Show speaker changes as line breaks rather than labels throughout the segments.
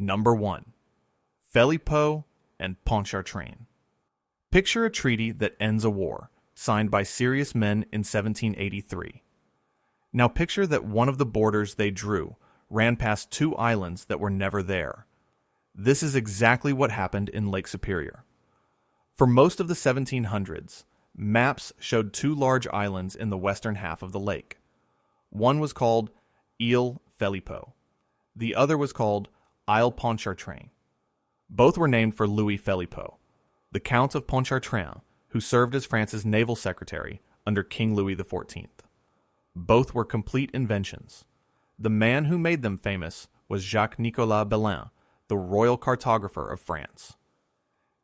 Number 1. Phélypeaux and Pontchartrain. Picture a treaty that ends a war, signed by serious men in 1783. Now picture that one of the borders they drew ran past two islands that were never there. This is exactly what happened in Lake Superior. For most of the 1700s, maps showed two large islands in the western half of the lake. One was called Île Phélypeaux. The other was called Île Pontchartrain. Both were named for Louis Phélypeaux, the Count of Pontchartrain, who served as France's naval secretary under King Louis XIV. Both were complete inventions. The man who made them famous was Jacques-Nicolas Belin, the royal cartographer of France.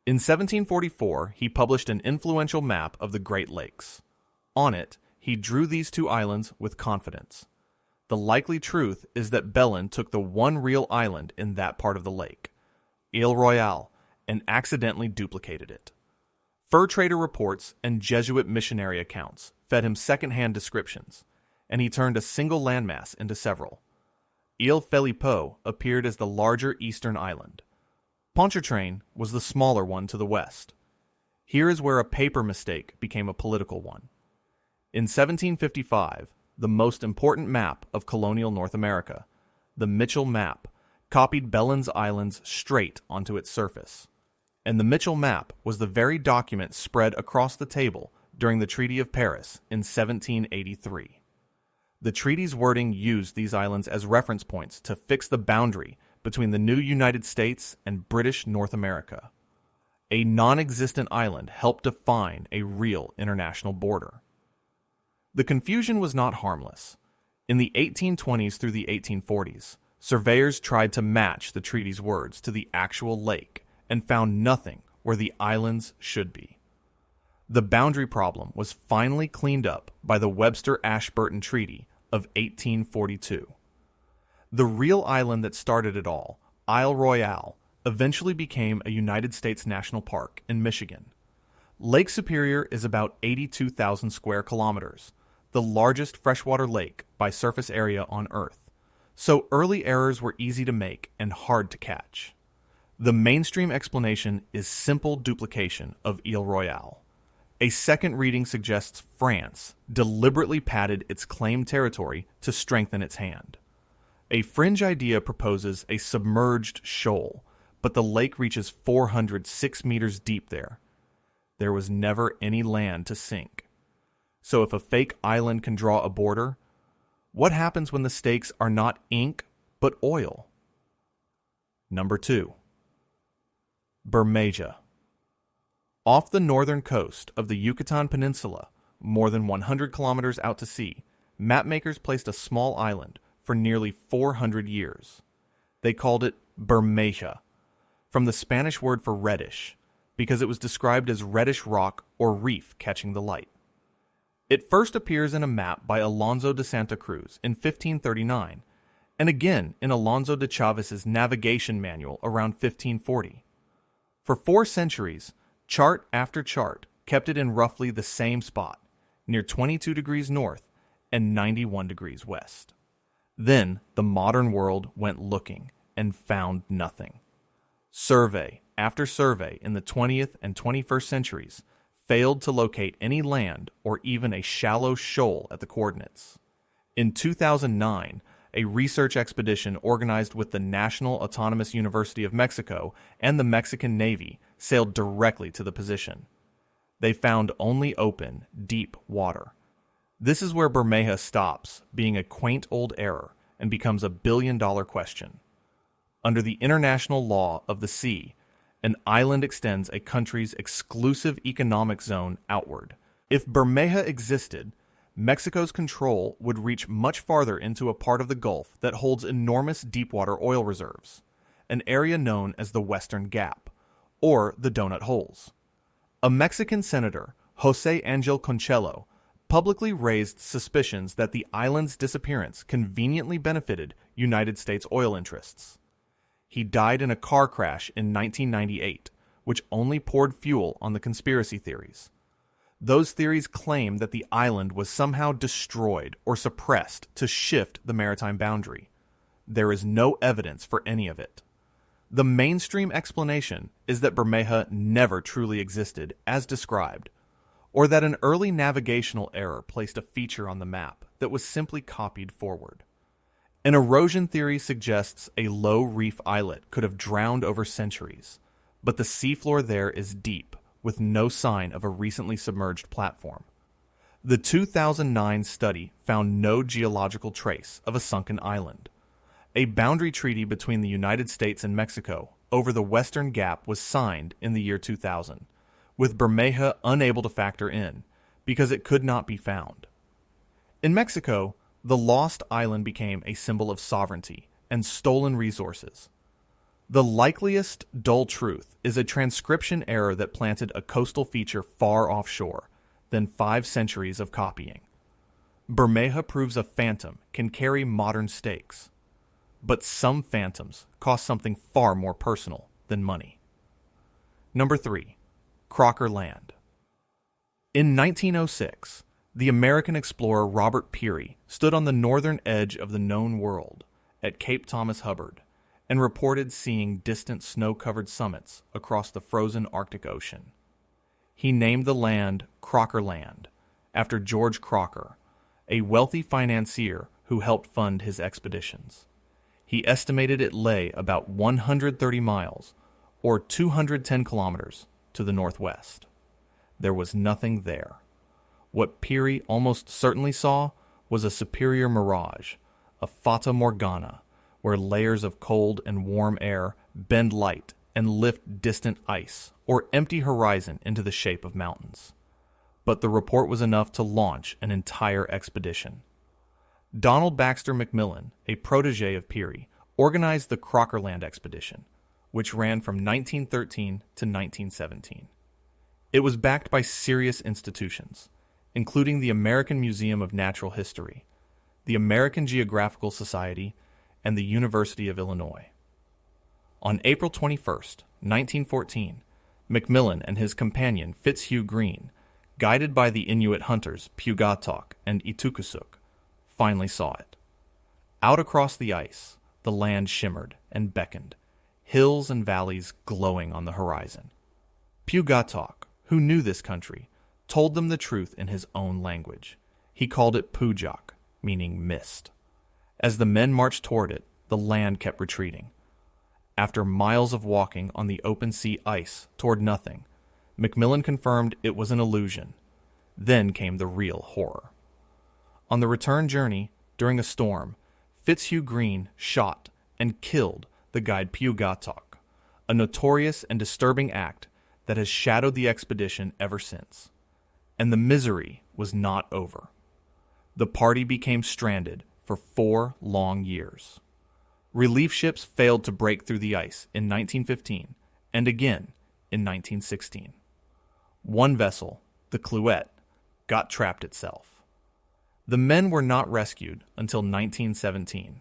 In 1744, he published an influential map of the Great Lakes. On it, he drew these two islands with confidence. The likely truth is that Belin took the one real island in that part of the lake, Île Royale, and accidentally duplicated it. Fur trader reports and Jesuit missionary accounts fed him second-hand descriptions, and he turned a single landmass into several. Île Phélypeaux appeared as the larger eastern island. Pontchartrain was the smaller one to the west. Here is where a paper mistake became a political one. In 1755, the most important map of colonial North America, the Mitchell Map, copied Belin's islands straight onto its surface. And the Mitchell Map was the very document spread across the table during the Treaty of Paris in 1783. The treaty's wording used these islands as reference points to fix the boundary between the new United States and British North America. A non-existent island helped define a real international border. The confusion was not harmless. In the 1820s through the 1840s, surveyors tried to match the treaty's words to the actual lake and found nothing where the islands should be. The boundary problem was finally cleaned up by the Webster-Ashburton Treaty of 1842. The real island that started it all, Isle Royale, eventually became a United States national park in Michigan. Lake Superior is about 82,000 square kilometers, the largest freshwater lake by surface area on Earth, so early errors were easy to make and hard to catch. The mainstream explanation is simple duplication of Île Royale. A second reading suggests France deliberately padded its claimed territory to strengthen its hand. A fringe idea proposes a submerged shoal, but the lake reaches 406 meters deep there. There was never any land to sink. So if a fake island can draw a border, what happens when the stakes are not ink but oil? Number 2. Bermeja. Off the northern coast of the Yucatan Peninsula, more than 100 kilometers out to sea, mapmakers placed a small island for nearly 400 years. They called it Bermeja, from the Spanish word for reddish, because it was described as reddish rock or reef catching the light. It first appears in a map by Alonso de Santa Cruz in 1539, and again in Alonso de Chavez's navigation manual around 1540. For 4 centuries, chart after chart kept it in roughly the same spot, near 22 degrees north and 91 degrees west. Then the modern world went looking and found nothing. Survey after survey in the 20th and 21st centuries failed to locate any land or even a shallow shoal at the coordinates. In 2009, a research expedition organized with the National Autonomous University of Mexico and the Mexican Navy sailed directly to the position. They found only open, deep water. This is where Bermeja stops being a quaint old error and becomes a billion-dollar question. Under the international law of the sea, an island extends a country's exclusive economic zone outward. If Bermeja existed, Mexico's control would reach much farther into a part of the Gulf that holds enormous deepwater oil reserves, an area known as the Western Gap, or the Donut Holes. A Mexican senator, José Angel Conchelo, publicly raised suspicions that the island's disappearance conveniently benefited United States oil interests. He died in a car crash in 1998, which only poured fuel on the conspiracy theories. Those theories claim that the island was somehow destroyed or suppressed to shift the maritime boundary. There is no evidence for any of it. The mainstream explanation is that Bermeja never truly existed as described, or that an early navigational error placed a feature on the map that was simply copied forward. An erosion theory suggests a low reef islet could have drowned over centuries, but the seafloor there is deep, with no sign of a recently submerged platform. The 2009 study found no geological trace of a sunken island. A boundary treaty between the United States and Mexico over the Western Gap was signed in the year 2000, with Bermeja unable to factor in because it could not be found. In Mexico, the lost island became a symbol of sovereignty and stolen resources. The likeliest dull truth is a transcription error that planted a coastal feature far offshore than 5 centuries of copying. Bermeja proves a phantom can carry modern stakes, but some phantoms cost something far more personal than money. Number 3. Crocker Land. In 1906, the American explorer Robert Peary stood on the northern edge of the known world at Cape Thomas Hubbard and reported seeing distant snow-covered summits across the frozen Arctic Ocean. He named the land Crocker Land after George Crocker, a wealthy financier who helped fund his expeditions. He estimated it lay about 130 miles, or 210 kilometers, to the northwest. There was nothing there. What Peary almost certainly saw was a superior mirage, a fata morgana, where layers of cold and warm air bend light and lift distant ice or empty horizon into the shape of mountains. But the report was enough to launch an entire expedition. Donald Baxter McMillan, a protege of Peary, organized the Crocker Land expedition, which ran from 1913 to 1917. It was backed by serious institutions, including the American Museum of Natural History, the American Geographical Society, and the University of Illinois. On April 21, 1914, McMillan and his companion Fitzhugh Green, guided by the Inuit hunters Pugatok and Itukusuk, finally saw it. Out across the ice, the land shimmered and beckoned, hills and valleys glowing on the horizon. Pugatok, who knew this country, told them the truth in his own language. He called it Pujak, meaning mist. As the men marched toward it, the land kept retreating. After miles of walking on the open sea ice toward nothing, McMillan confirmed it was an illusion. Then came the real horror. On the return journey, during a storm, Fitzhugh Green shot and killed the guide Pugatok, a notorious and disturbing act that has shadowed the expedition ever since. And the misery was not over. The party became stranded for 4 long years. Relief ships failed to break through the ice in 1915 and again in 1916. One vessel, the Clouet, got trapped itself. The men were not rescued until 1917.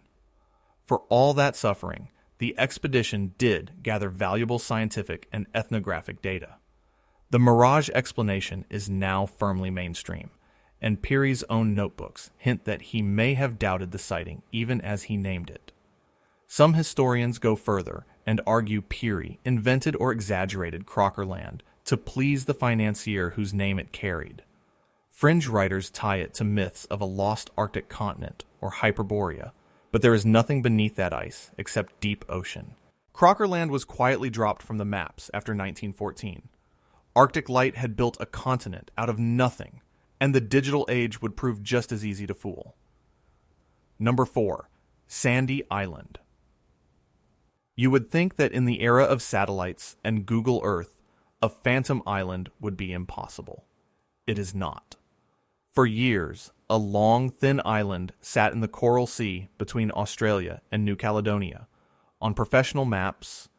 For all that suffering, the expedition did gather valuable scientific and ethnographic data. The mirage explanation is now firmly mainstream, and Peary's own notebooks hint that he may have doubted the sighting even as he named it. Some historians go further and argue Peary invented or exaggerated Crocker Land to please the financier whose name it carried. Fringe writers tie it to myths of a lost Arctic continent or Hyperborea, but there is nothing beneath that ice except deep ocean. Crocker Land was quietly dropped from the maps after 1914. Arctic Light had built a continent out of nothing, and the digital age would prove just as easy to fool. Number 4. Sandy Island. You would think that in the era of satellites and Google Earth, a phantom island would be impossible. It is not. For years, a long, thin island sat in the Coral Sea between Australia and New Caledonia, on professional maps,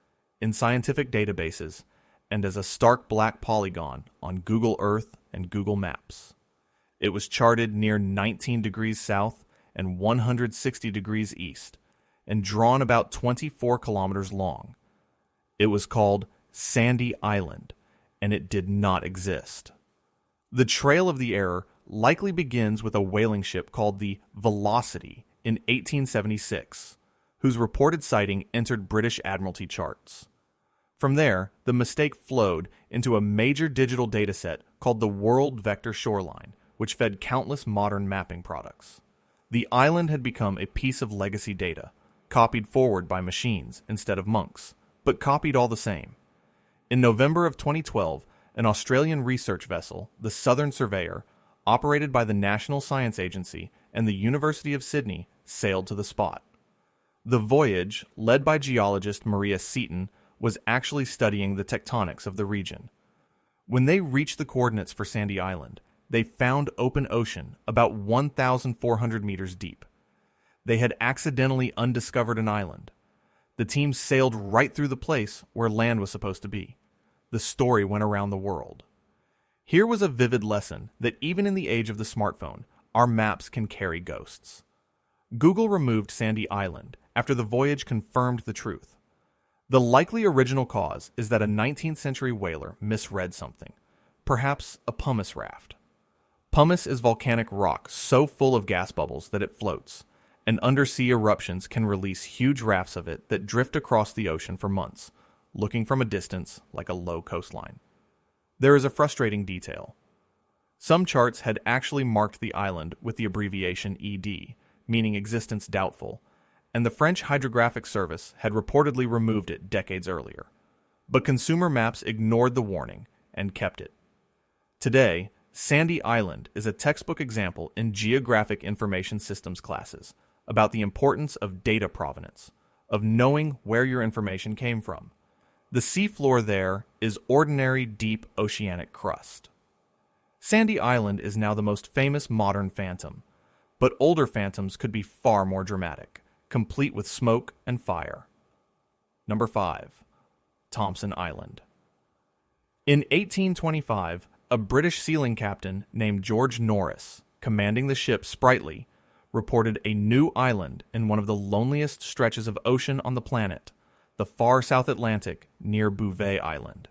in scientific databases, and as a stark black polygon on Google Earth and Google Maps. It was charted near 19 degrees south and 160 degrees east, and drawn about 24 kilometers long. It was called Sandy Island, and it did not exist. The trail of the error likely begins with a whaling ship called the Velocity in 1876, whose reported sighting entered British Admiralty charts. From there, the mistake flowed into a major digital dataset called the World Vector Shoreline, which fed countless modern mapping products. The island had become a piece of legacy data, copied forward by machines instead of monks, but copied all the same. In November of 2012, an Australian research vessel, the Southern Surveyor, operated by the National Science Agency and the University of Sydney, sailed to the spot. The voyage, led by geologist Maria Seaton, was actually studying the tectonics of the region. When they reached the coordinates for Sandy Island, they found open ocean about 1,400 meters deep. They had accidentally undiscovered an island. The team sailed right through the place where land was supposed to be. The story went around the world. Here was a vivid lesson that even in the age of the smartphone, our maps can carry ghosts. Google removed Sandy Island after the voyage confirmed the truth. The likely original cause is that a 19th century whaler misread something, perhaps a pumice raft. Pumice is volcanic rock so full of gas bubbles that it floats, and undersea eruptions can release huge rafts of it that drift across the ocean for months, looking from a distance like a low coastline. There is a frustrating detail. Some charts had actually marked the island with the abbreviation ED, meaning existence doubtful, and the French Hydrographic Service had reportedly removed it decades earlier. But consumer maps ignored the warning and kept it. Today, Sandy Island is a textbook example in geographic information systems classes about the importance of data provenance, of knowing where your information came from. The seafloor there is ordinary deep oceanic crust. Sandy Island is now the most famous modern phantom, but older phantoms could be far more dramatic, complete with smoke and fire. Number 5. Thompson Island. In 1825, a British sealing captain named George Norris, commanding the ship Sprightly, reported a new island in one of the loneliest stretches of ocean on the planet, the far South Atlantic near Bouvet Island.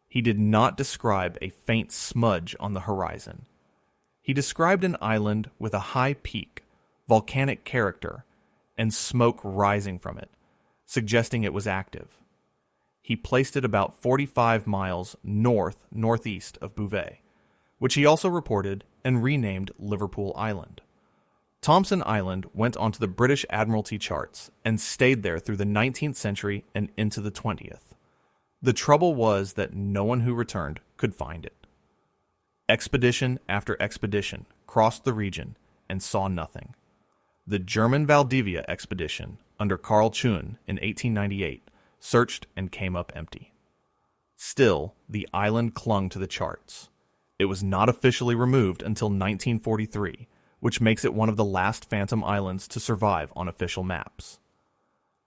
He did not describe a faint smudge on the horizon. He described an island with a high peak, volcanic character, and smoke rising from it, suggesting it was active. He placed it about 45 miles northeast of Bouvet, which he also reported and renamed Liverpool Island. Thompson Island went onto the British Admiralty charts and stayed there through the 19th century and into the 20th. The trouble was that no one who returned could find it. Expedition after expedition crossed the region and saw nothing. The German Valdivia expedition under Carl Chun in 1898 searched and came up empty. Still, the island clung to the charts. It was not officially removed until 1943, which makes it one of the last phantom islands to survive on official maps.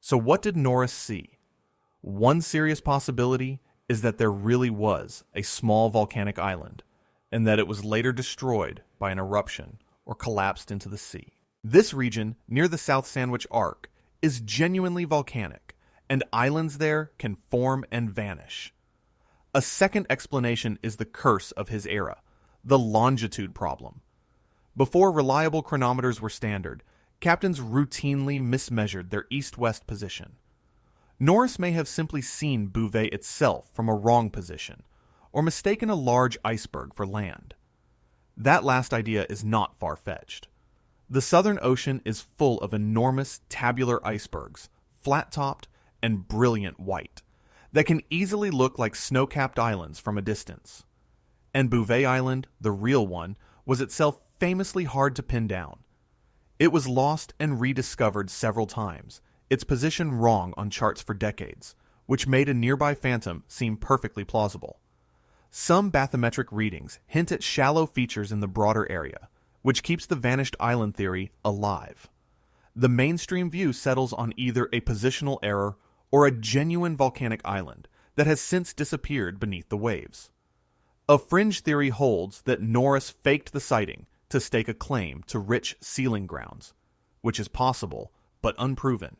So what did Norris see? One serious possibility is that there really was a small volcanic island, and that it was later destroyed by an eruption or collapsed into the sea. This region, near the South Sandwich Arc, is genuinely volcanic, and islands there can form and vanish. A second explanation is the curse of his era, the longitude problem. Before reliable chronometers were standard, captains routinely mismeasured their east-west position. Norris may have simply seen Bouvet itself from a wrong position, or mistaken a large iceberg for land. That last idea is not far-fetched. The Southern Ocean is full of enormous tabular icebergs, flat-topped and brilliant white, that can easily look like snow-capped islands from a distance. And Bouvet Island, the real one, was itself famously hard to pin down. It was lost and rediscovered several times, its position wrong on charts for decades, which made a nearby phantom seem perfectly plausible. Some bathymetric readings hint at shallow features in the broader area, which keeps the vanished island theory alive. The mainstream view settles on either a positional error or a genuine volcanic island that has since disappeared beneath the waves. A fringe theory holds that Norris faked the sighting to stake a claim to rich sealing grounds, which is possible but unproven.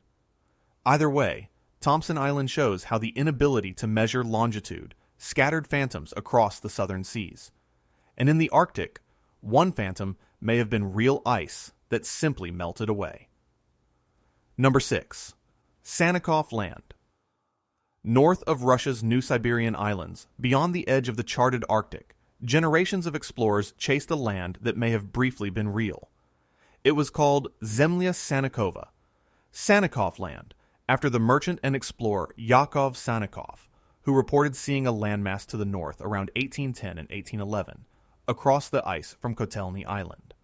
Either way, Thompson Island shows how the inability to measure longitude scattered phantoms across the southern seas. And in the Arctic, one phantom may have been real ice that simply melted away. Number 6. Sannikov Land. North of Russia's New Siberian Islands, beyond the edge of the charted Arctic, generations of explorers chased a land that may have briefly been real. It was called Zemlya Sannikova, Sannikov Land, after the merchant and explorer Yakov Sannikov, who reported seeing a landmass to the north around 1810 and 1811, across the ice from Kotelny Island.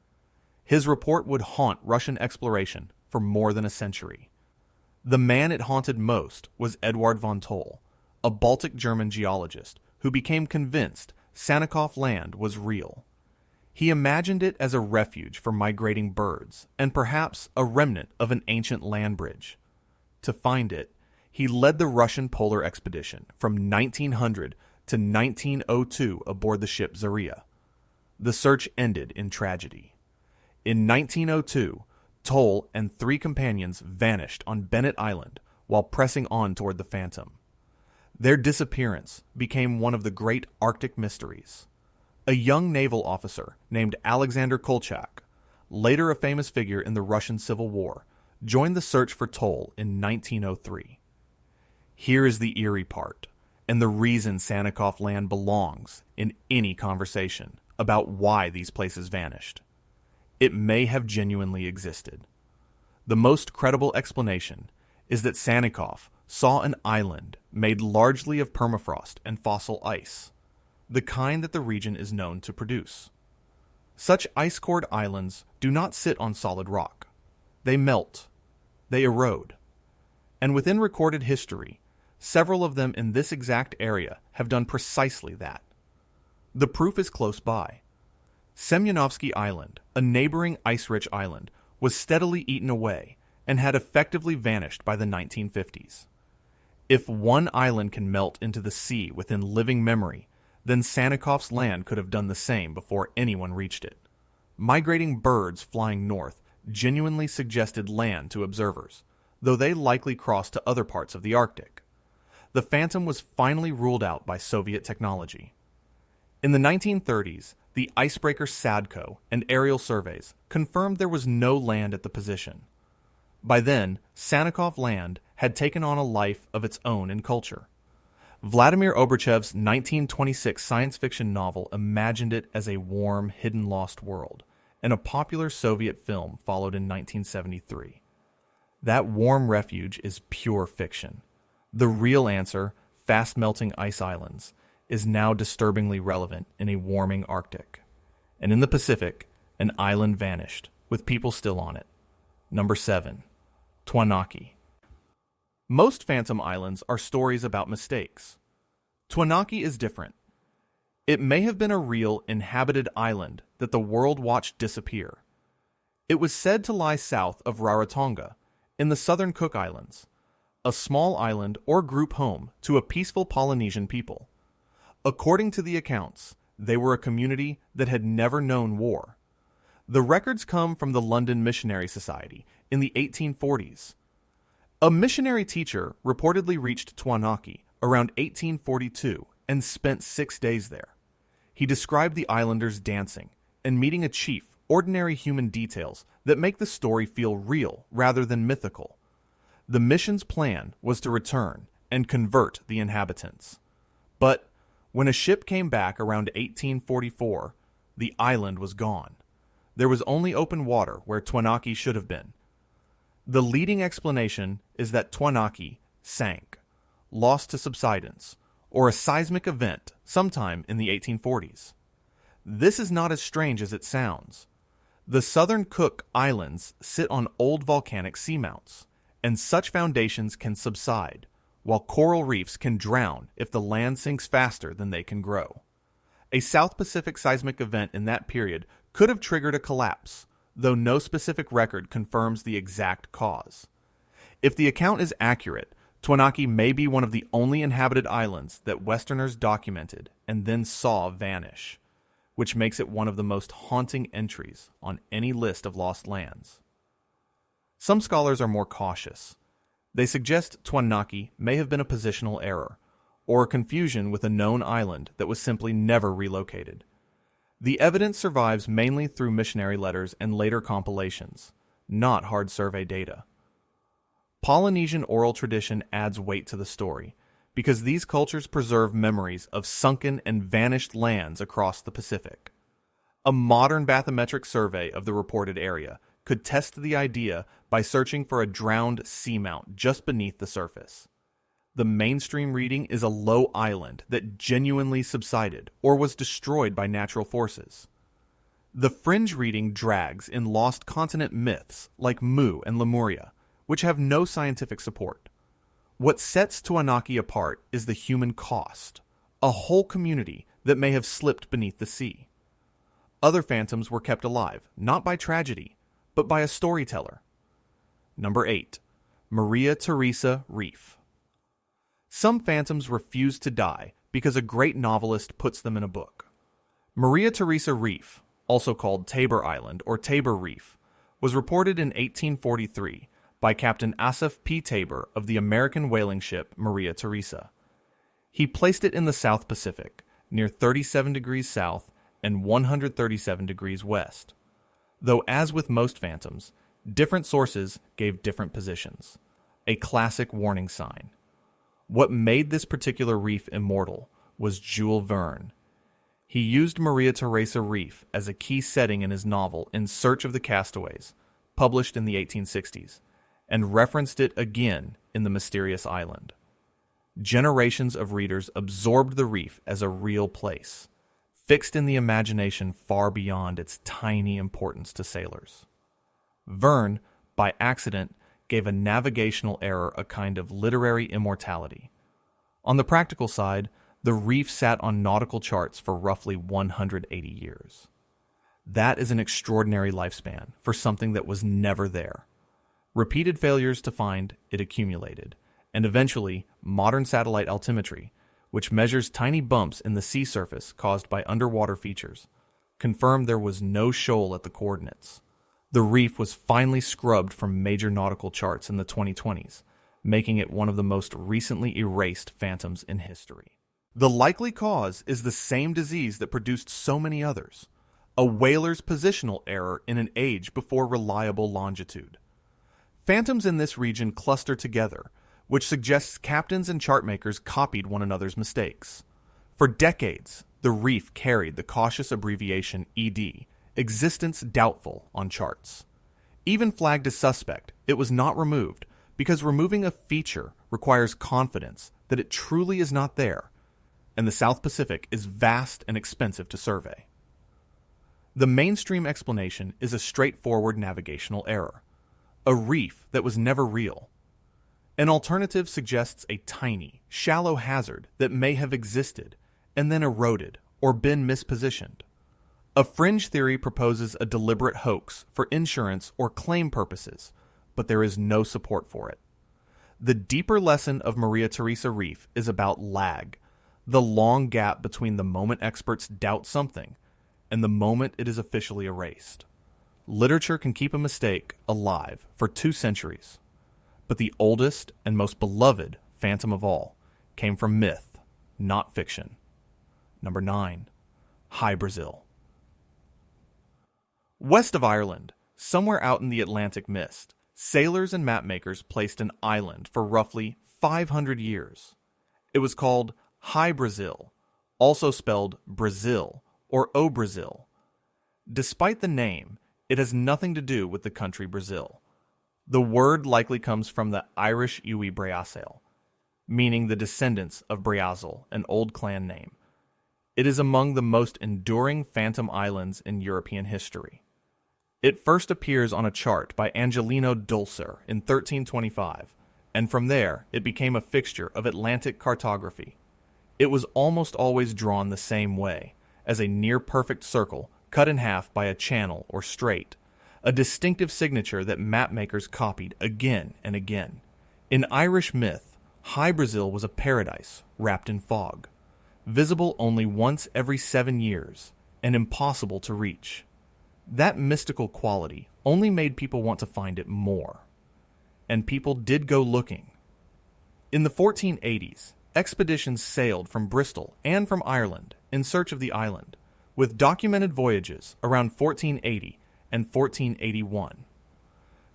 His report would haunt Russian exploration for more than a century. The man it haunted most was Eduard von Toll, a Baltic German geologist who became convinced Sannikov Land was real. He imagined it as a refuge for migrating birds and perhaps a remnant of an ancient land bridge. To find it, he led the Russian polar expedition from 1900 to 1902 aboard the ship Theresa. The search ended in tragedy. In 1902, Toll and 3 companions vanished on Bennett Island while pressing on toward the Phantom. Their disappearance became one of the great Arctic mysteries. A young naval officer named Alexander Kolchak, later a famous figure in the Russian Civil War, joined the search for Toll in 1903. Here is the eerie part, and the reason Sannikov Land belongs in any conversation about why these places vanished. It may have genuinely existed. The most credible explanation is that Sannikov saw an island made largely of permafrost and fossil ice, the kind that the region is known to produce. Such ice-cored islands do not sit on solid rock. They melt. They erode. And within recorded history, several of them in this exact area have done precisely that. The proof is close by. Semyonovsky Island, a neighboring ice-rich island, was steadily eaten away and had effectively vanished by the 1950s. If one island can melt into the sea within living memory, then Sannikov's land could have done the same before anyone reached it. Migrating birds flying north genuinely suggested land to observers, though they likely crossed to other parts of the Arctic. The Phantom was finally ruled out by Soviet technology. In the 1930s, the icebreaker Sadko and aerial surveys confirmed there was no land at the position. By then, Sannikov Land had taken on a life of its own in culture. Vladimir Obrachev's 1926 science fiction novel imagined it as a warm, hidden lost world, and a popular Soviet film followed in 1973. That warm refuge is pure fiction. The real answer, fast-melting ice islands, is now disturbingly relevant in a warming Arctic. And in the Pacific, an island vanished, with people still on it. Number 7. Tuanaki. Most Phantom Islands are stories about mistakes. Tuanaki is different. It may have been a real inhabited island that the world watched disappear. It was said to lie south of Rarotonga, in the southern Cook Islands, a small island or group home to a peaceful Polynesian people. According to the accounts, they were a community that had never known war. The records come from the London Missionary Society in the 1840s. A missionary teacher reportedly reached Tuanaki around 1842 and spent 6 days there. He described the islanders dancing and meeting a chief, ordinary human details that make the story feel real rather than mythical. The mission's plan was to return and convert the inhabitants. But when a ship came back around 1844, the island was gone. There was only open water where Tuanaki should have been. The leading explanation is that Tuanaki sank, lost to subsidence, or a seismic event sometime in the 1840s. This is not as strange as it sounds. The southern Cook Islands sit on old volcanic seamounts, and such foundations can subside, while coral reefs can drown if the land sinks faster than they can grow. A South Pacific seismic event in that period could have triggered a collapse, though no specific record confirms the exact cause. If the account is accurate, Tuanaki may be one of the only inhabited islands that Westerners documented and then saw vanish, which makes it one of the most haunting entries on any list of lost lands. Some scholars are more cautious. They suggest Tuanaki may have been a positional error, or a confusion with a known island that was simply never relocated. The evidence survives mainly through missionary letters and later compilations, not hard survey data. Polynesian oral tradition adds weight to the story, because these cultures preserve memories of sunken and vanished lands across the Pacific. A modern bathymetric survey of the reported area could test the idea by searching for a drowned seamount just beneath the surface. The mainstream reading is a low island that genuinely subsided or was destroyed by natural forces. The fringe reading drags in lost continent myths like Mu and Lemuria, which have no scientific support. What sets Tuanaki apart is the human cost, a whole community that may have slipped beneath the sea. Other phantoms were kept alive, not by tragedy, but by a storyteller. Number 8. Maria Theresa Reef. Some phantoms refuse to die because a great novelist puts them in a book. Maria Theresa Reef, also called Tabor Island or Tabor Reef, was reported in 1843 by Captain Asaph P. Tabor of the American whaling ship Maria Theresa. He placed it in the South Pacific, near 37 degrees south and 137 degrees west. Though as with most phantoms, different sources gave different positions. A classic warning sign. What made this particular reef immortal was Jules Verne. He used Maria Theresa Reef as a key setting in his novel In Search of the Castaways, published in the 1860s, and referenced it again in The Mysterious Island. Generations of readers absorbed the reef as a real place, fixed in the imagination far beyond its tiny importance to sailors. Verne, by accident, gave a navigational error a kind of literary immortality. On the practical side, the reef sat on nautical charts for roughly 180 years. That is an extraordinary lifespan for something that was never there. Repeated failures to find it accumulated, and eventually modern satellite altimetry, which measures tiny bumps in the sea surface caused by underwater features, confirmed there was no shoal at the coordinates. The reef was finally scrubbed from major nautical charts in the 2020s, making it one of the most recently erased phantoms in history. The likely cause is the same disease that produced so many others, a whaler's positional error in an age before reliable longitude. Phantoms in this region cluster together, which suggests captains and chartmakers copied one another's mistakes. For decades, the reef carried the cautious abbreviation ED, existence doubtful, on charts. Even flagged as suspect, it was not removed because removing a feature requires confidence that it truly is not there, and the South Pacific is vast and expensive to survey. The mainstream explanation is a straightforward navigational error, a reef that was never real. An alternative suggests a tiny, shallow hazard that may have existed and then eroded or been mispositioned. A fringe theory proposes a deliberate hoax for insurance or claim purposes, but there is no support for it. The deeper lesson of Maria Theresa Reef is about lag, the long gap between the moment experts doubt something and the moment it is officially erased. Literature can keep a mistake alive for 2 centuries, but the oldest and most beloved phantom of all came from myth, not fiction. Number 9. Hy-Brasil. West of Ireland, somewhere out in the Atlantic mist, sailors and mapmakers placed an island for roughly 500 years. It was called Hy-Brasil, also spelled Brazil or O Brazil. Despite the name, it has nothing to do with the country Brazil. The word likely comes from the Irish Hy-Brasil, meaning the descendants of Brasil, an old clan name. It is among the most enduring phantom islands in European history. It first appears on a chart by Angelino Dulcer in 1325, and from there it became a fixture of Atlantic cartography. It was almost always drawn the same way, as a near-perfect circle cut in half by a channel or strait, a distinctive signature that mapmakers copied again and again. In Irish myth, Hy-Brasil was a paradise wrapped in fog, visible only once every 7 years, and impossible to reach. That mystical quality only made people want to find it more. And people did go looking. In the 1480s, expeditions sailed from Bristol and from Ireland in search of the island, with documented voyages around 1480 and 1481.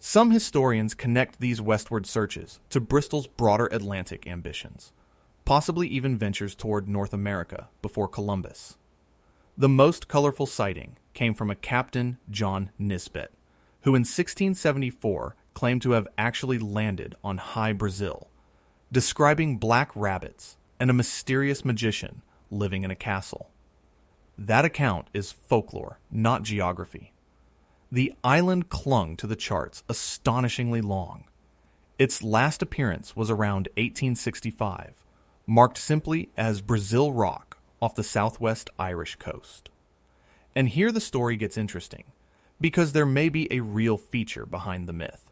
Some historians connect these westward searches to Bristol's broader Atlantic ambitions, possibly even ventures toward North America before Columbus. The most colorful sighting came from a Captain John Nisbet, who in 1674 claimed to have actually landed on Hy-Brasil, describing black rabbits and a mysterious magician living in a castle. That account is folklore, not geography. The island clung to the charts astonishingly long. Its last appearance was around 1865, marked simply as Brazil Rock off the southwest Irish coast. And here the story gets interesting, because there may be a real feature behind the myth.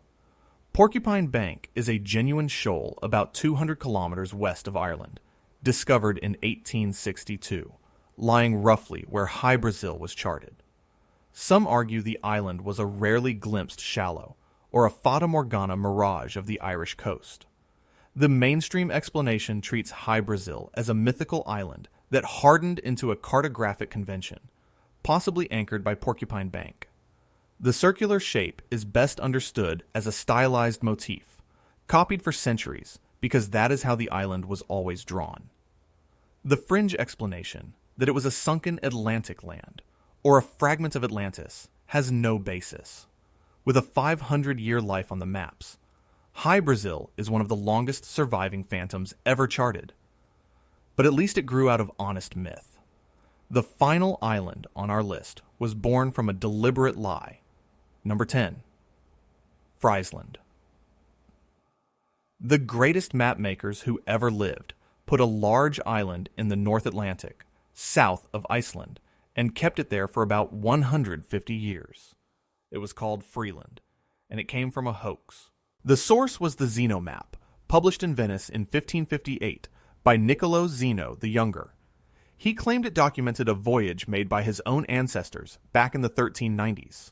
Porcupine Bank is a genuine shoal about 200 kilometers west of Ireland, discovered in 1862, lying roughly where Hy-Brasil was charted. Some argue the island was a rarely glimpsed shallow, or a fata morgana mirage of the Irish coast. The mainstream explanation treats Hy-Brasil as a mythical island that hardened into a cartographic convention, possibly anchored by Porcupine Bank. The circular shape is best understood as a stylized motif, copied for centuries because that is how the island was always drawn. The fringe explanation, that it was a sunken Atlantic land, or a fragment of Atlantis, has no basis. With a 500-year life on the maps, Hy-Brasil is one of the longest surviving phantoms ever charted. But at least it grew out of honest myth. The final island on our list was born from a deliberate lie. Number 10. Frisland. The greatest mapmakers who ever lived put a large island in the North Atlantic, south of Iceland, and kept it there for about 150 years. It was called Frisland, and it came from a hoax. The source was the Zeno map, published in Venice in 1558 by Niccolo Zeno the Younger. He claimed it documented a voyage made by his own ancestors back in the 1390s.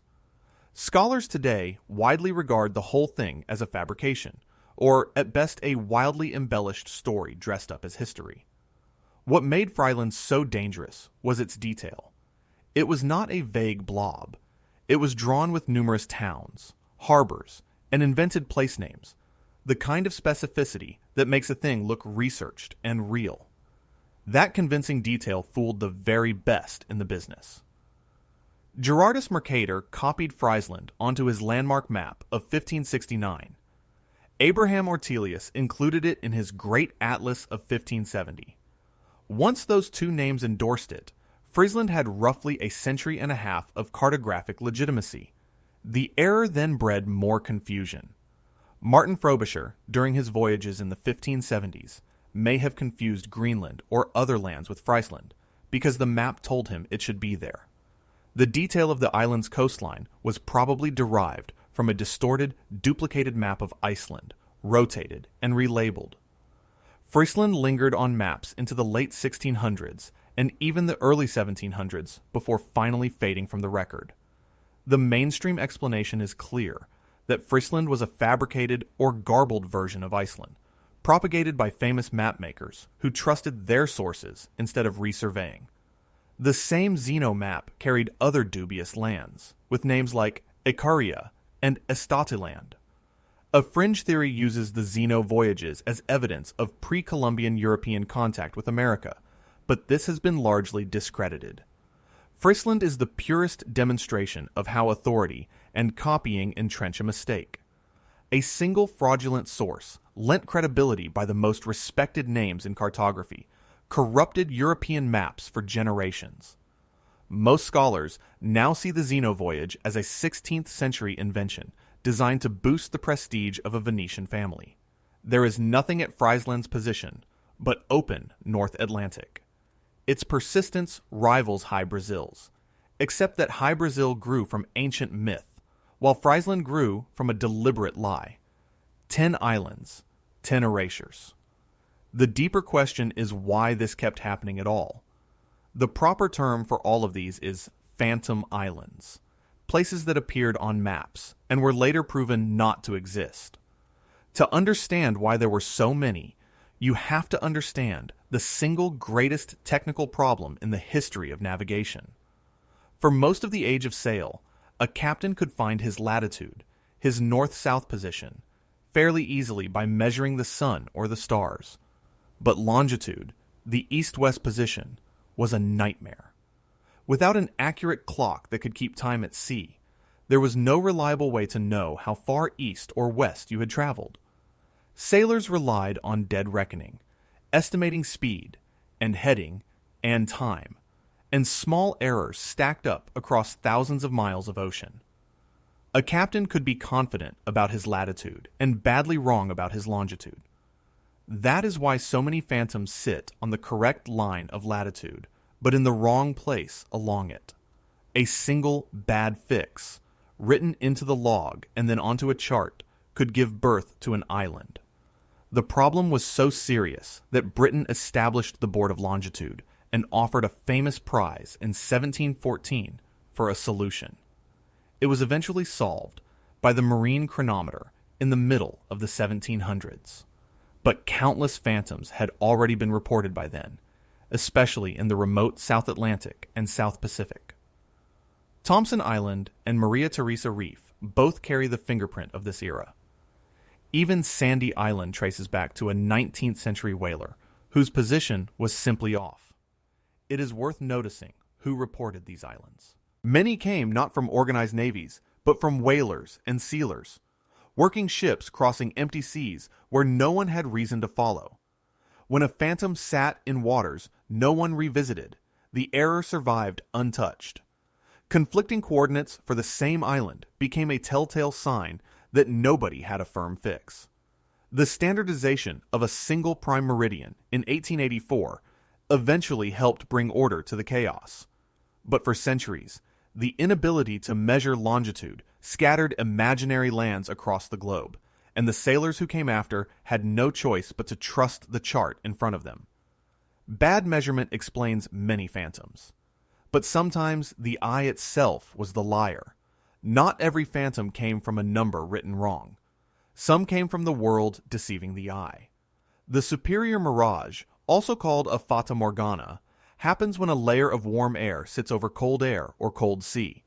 Scholars today widely regard the whole thing as a fabrication, or at best a wildly embellished story dressed up as history. What made Frisland so dangerous was its detail. It was not a vague blob. It was drawn with numerous towns, harbors, and invented place names, the kind of specificity that makes a thing look researched and real. That convincing detail fooled the very best in the business. Gerardus Mercator copied Frisland onto his landmark map of 1569. Abraham Ortelius included it in his Great Atlas of 1570. Once those two names endorsed it, Frisland had roughly a century and a half of cartographic legitimacy. The error then bred more confusion. Martin Frobisher, during his voyages in the 1570s, may have confused Greenland or other lands with Frisland, because the map told him it should be there. The detail of the island's coastline was probably derived from a distorted, duplicated map of Iceland, rotated and relabeled. Frisland lingered on maps into the late 1600s and even the early 1700s before finally fading from the record. The mainstream explanation is clear, that Frisland was a fabricated or garbled version of Iceland, propagated by famous mapmakers who trusted their sources instead of resurveying. The same Zeno map carried other dubious lands, with names like Icaria and Estatiland. A fringe theory uses the Zeno voyages as evidence of pre-Columbian European contact with America, but this has been largely discredited. Frisland is the purest demonstration of how authority and copying entrench a mistake. A single fraudulent source, lent credibility by the most respected names in cartography, corrupted European maps for generations. Most scholars now see the Zeno voyage as a 16th century invention designed to boost the prestige of a Venetian family. There is nothing at Frisland's position but open North Atlantic. Its persistence rivals Hy-Brasil's, except that Hy-Brasil grew from ancient myth, while Frisland grew from a deliberate lie. 10 islands, 10 erasures. The deeper question is why this kept happening at all. The proper term for all of these is phantom islands, places that appeared on maps and were later proven not to exist. To understand why there were so many, you have to understand the single greatest technical problem in the history of navigation. For most of the age of sail, a captain could find his latitude, his north-south position, fairly easily by measuring the sun or the stars. But longitude, the east-west position, was a nightmare. Without an accurate clock that could keep time at sea, there was no reliable way to know how far east or west you had traveled. Sailors relied on dead reckoning, estimating speed and heading and time, and small errors stacked up across thousands of miles of ocean. A captain could be confident about his latitude and badly wrong about his longitude. That is why so many phantoms sit on the correct line of latitude, but in the wrong place along it. A single bad fix, written into the log and then onto a chart, could give birth to an island. The problem was so serious that Britain established the Board of Longitude and offered a famous prize in 1714 for a solution. It was eventually solved by the marine chronometer in the middle of the 1700s. But countless phantoms had already been reported by then, especially in the remote South Atlantic and South Pacific. Thompson Island and Maria Theresa Reef both carry the fingerprint of this era. Even Sandy Island traces back to a 19th century whaler, whose position was simply off. It is worth noticing who reported these islands. Many came not from organized navies, but from whalers and sealers, working ships crossing empty seas where no one had reason to follow. When a phantom sat in waters no one revisited, the error survived untouched. Conflicting coordinates for the same island became a telltale sign that nobody had a firm fix. The standardization of a single prime meridian in 1884 eventually helped bring order to the chaos. But for centuries, the inability to measure longitude scattered imaginary lands across the globe, and the sailors who came after had no choice but to trust the chart in front of them. Bad measurement explains many phantoms. But sometimes the eye itself was the liar. Not every phantom came from a number written wrong. Some came from the world deceiving the eye. The superior mirage, also called a fata morgana, happens when a layer of warm air sits over cold air or cold sea.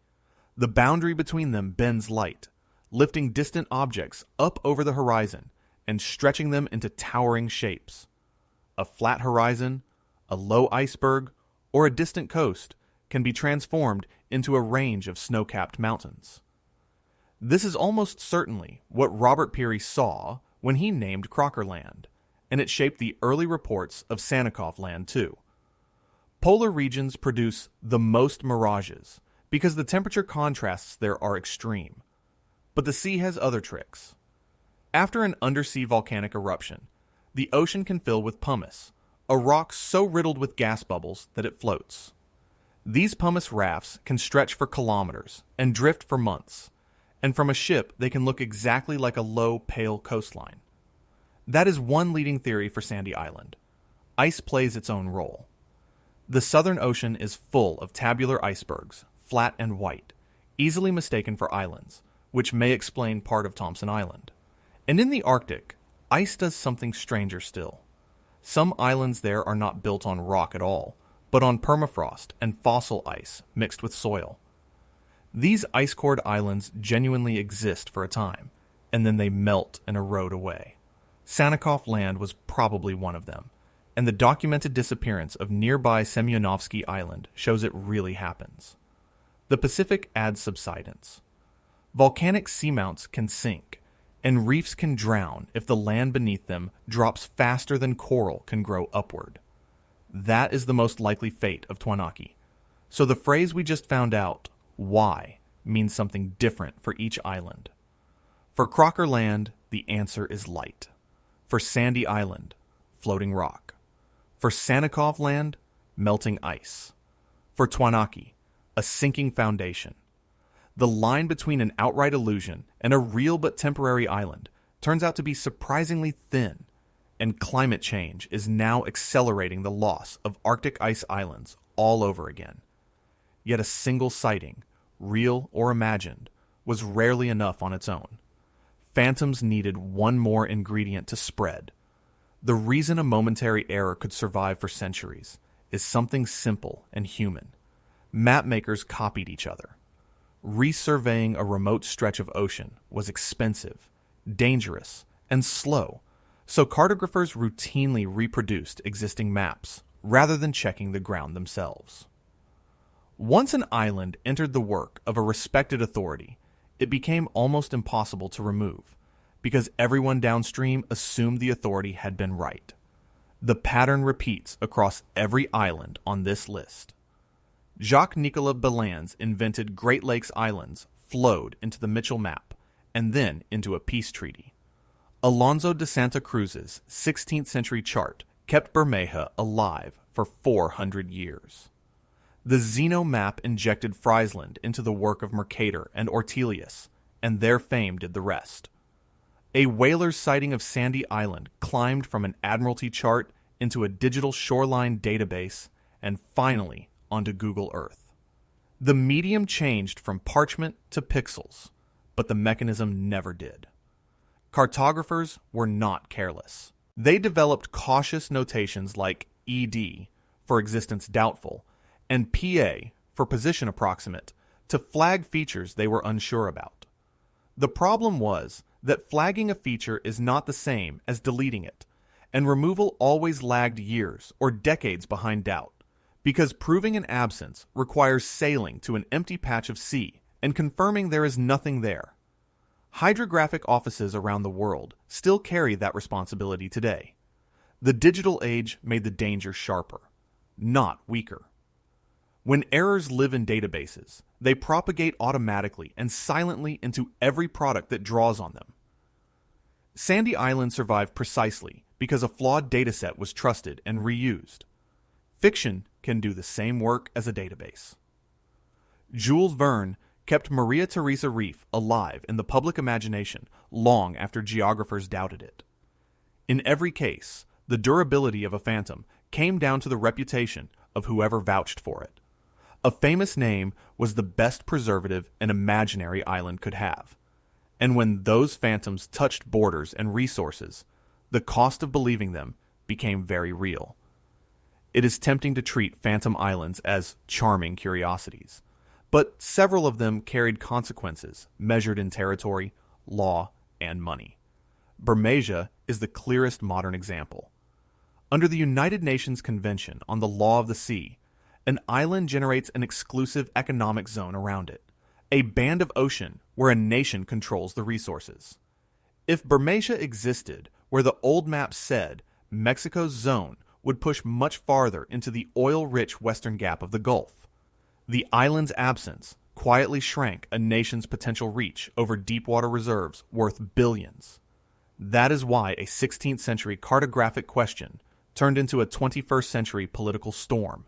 The boundary between them bends light, lifting distant objects up over the horizon and stretching them into towering shapes. A flat horizon, a low iceberg, or a distant coast can be transformed into a range of snow-capped mountains. This is almost certainly what Robert Peary saw when he named Crocker Land, and it shaped the early reports of Sannikov Land too. Polar regions produce the most mirages because the temperature contrasts there are extreme. But the sea has other tricks. After an undersea volcanic eruption, the ocean can fill with pumice, a rock so riddled with gas bubbles that it floats. These pumice rafts can stretch for kilometers and drift for months, and from a ship they can look exactly like a low, pale coastline. That is one leading theory for Sandy Island. Ice plays its own role. The Southern Ocean is full of tabular icebergs, flat and white, easily mistaken for islands, which may explain part of Thompson Island. And in the Arctic, ice does something stranger still. Some islands there are not built on rock at all, but on permafrost and fossil ice mixed with soil. These ice-cored islands genuinely exist for a time, and then they melt and erode away. Sannikov Land was probably one of them, and the documented disappearance of nearby Semyonovsky Island shows it really happens. The Pacific adds subsidence. Volcanic seamounts can sink, and reefs can drown if the land beneath them drops faster than coral can grow upward. That is the most likely fate of Tuanaki. So the phrase we just found out, why, means something different for each island. For Crocker Land, the answer is light. For Sandy Island, floating rock. For Sannikov Land, melting ice. For Tuanaki, a sinking foundation. The line between an outright illusion and a real but temporary island turns out to be surprisingly thin, and climate change is now accelerating the loss of Arctic ice islands all over again. Yet a single sighting, real or imagined, was rarely enough on its own. Phantoms needed one more ingredient to spread. The reason a momentary error could survive for centuries is something simple and human. Mapmakers copied each other. resurveying a remote stretch of ocean was expensive, dangerous, and slow, so cartographers routinely reproduced existing maps rather than checking the ground themselves. Once an island entered the work of a respected authority, it became almost impossible to remove, because everyone downstream assumed the authority had been right. The pattern repeats across every island on this list. Jacques-Nicolas Beland's invented Great Lakes Islands flowed into the Mitchell map and then into a peace treaty. Alonso de Santa Cruz's 16th century chart kept Bermeja alive for 400 years. The Zeno map injected Frisland into the work of Mercator and Ortelius, and their fame did the rest. A whaler's sighting of Sandy Island climbed from an Admiralty chart into a digital shoreline database and finally onto Google Earth. The medium changed from parchment to pixels, but the mechanism never did. Cartographers were not careless. They developed cautious notations like ED, for existence doubtful, and PA, for position approximate, to flag features they were unsure about. The problem was that flagging a feature is not the same as deleting it, and removal always lagged years or decades behind doubt, because proving an absence requires sailing to an empty patch of sea and confirming there is nothing there. Hydrographic offices around the world still carry that responsibility today. The digital age made the danger sharper, not weaker. When errors live in databases, they propagate automatically and silently into every product that draws on them. Sandy Island survived precisely because a flawed dataset was trusted and reused. Fiction can do the same work as a database. Jules Verne kept Maria Theresa Reef alive in the public imagination long after geographers doubted it. In every case, the durability of a phantom came down to the reputation of whoever vouched for it. A famous name was the best preservative an imaginary island could have. And when those phantoms touched borders and resources, the cost of believing them became very real. It is tempting to treat phantom islands as charming curiosities, but several of them carried consequences measured in territory, law, and money. Bermeja is the clearest modern example. Under the United Nations Convention on the Law of the Sea, an island generates an exclusive economic zone around it, a band of ocean where a nation controls the resources. If Bermeja existed where the old map said Mexico's zone would push much farther into the oil-rich western gap of the Gulf, the island's absence quietly shrank a nation's potential reach over deep-water reserves worth billions. That is why a 16th century cartographic question turned into a 21st century political storm,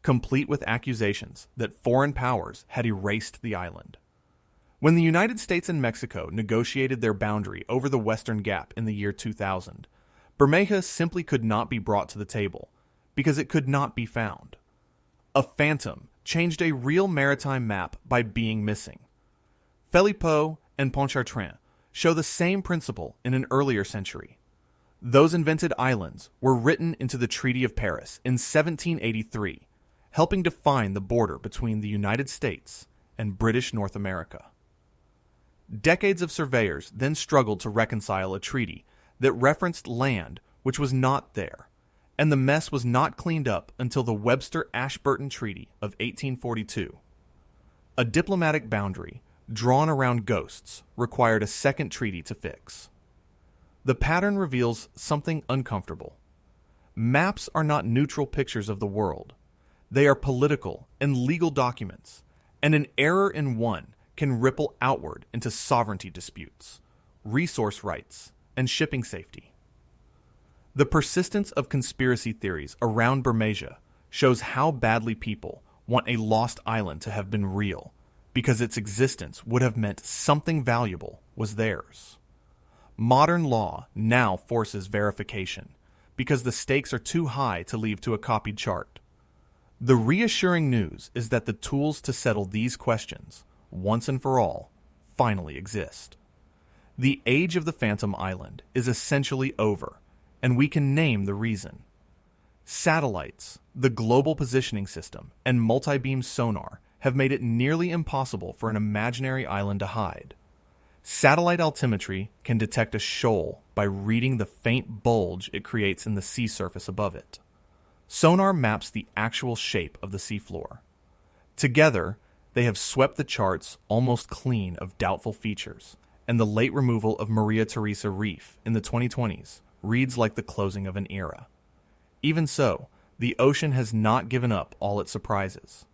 complete with accusations that foreign powers had erased the island. When the United States and Mexico negotiated their boundary over the Western Gap in the year 2000, Bermeja simply could not be brought to the table because it could not be found. A phantom changed a real maritime map by being missing. Phélypeaux and Pontchartrain show the same principle in an earlier century. Those invented islands were written into the Treaty of Paris in 1783, helping define the border between the United States and British North America. Decades of surveyors then struggled to reconcile a treaty that referenced land which was not there, and the mess was not cleaned up until the Webster-Ashburton Treaty of 1842. A diplomatic boundary drawn around ghosts required a second treaty to fix. The pattern reveals something uncomfortable. Maps are not neutral pictures of the world. They are political and legal documents, and an error in one can ripple outward into sovereignty disputes, resource rights, and shipping safety. The persistence of conspiracy theories around Bermeja shows how badly people want a lost island to have been real, because its existence would have meant something valuable was theirs. Modern law now forces verification, because the stakes are too high to leave to a copied chart. The reassuring news is that the tools to settle these questions, once and for all, finally exist. The age of the Phantom Island is essentially over, and we can name the reason. Satellites, the global positioning system, and multi-beam sonar have made it nearly impossible for an imaginary island to hide. Satellite altimetry can detect a shoal by reading the faint bulge it creates in the sea surface above it. Sonar maps the actual shape of the seafloor. Together, they have swept the charts almost clean of doubtful features, and the late removal of Maria Theresa Reef in the 2020s reads like the closing of an era. Even so, the ocean has not given up all its surprises.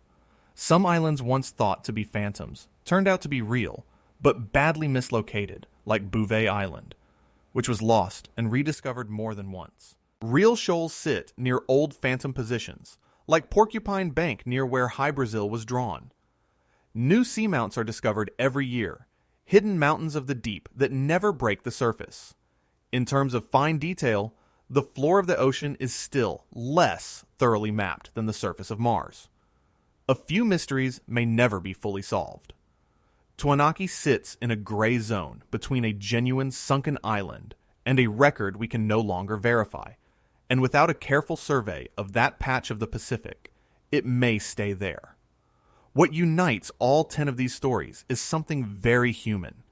Some islands once thought to be phantoms turned out to be real, but badly mislocated, like Bouvet Island, which was lost and rediscovered more than once. Real shoals sit near old phantom positions, like Porcupine Bank near where Hy-Brasil was drawn. New seamounts are discovered every year, hidden mountains of the deep that never break the surface. In terms of fine detail, the floor of the ocean is still less thoroughly mapped than the surface of Mars. A few mysteries may never be fully solved. Tuanaki sits in a gray zone between a genuine sunken island and a record we can no longer verify, and without a careful survey of that patch of the Pacific, it may stay there. What unites all 10 of these stories is something very human.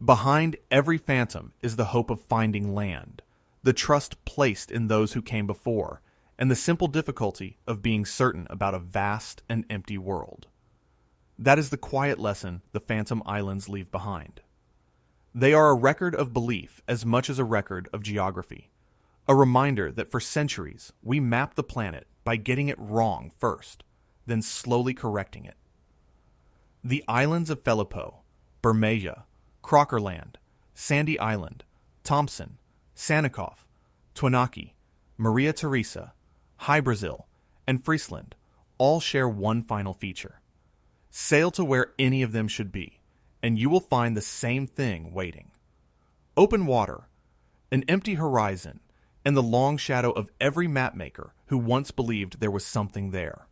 Behind every phantom is the hope of finding land, the trust placed in those who came before, and the simple difficulty of being certain about a vast and empty world. That is the quiet lesson the Phantom Islands leave behind. They are a record of belief as much as a record of geography, a reminder that for centuries we mapped the planet by getting it wrong first, then slowly correcting it. The islands of Phélypeaux, Bermeja, Crocker Land, Sandy Island, Thompson, Sannikov, Tuanaki, Maria Theresa, Hy-Brasil, and Frisland all share one final feature. Sail to where any of them should be, and you will find the same thing waiting. Open water, an empty horizon, and the long shadow of every mapmaker who once believed there was something there.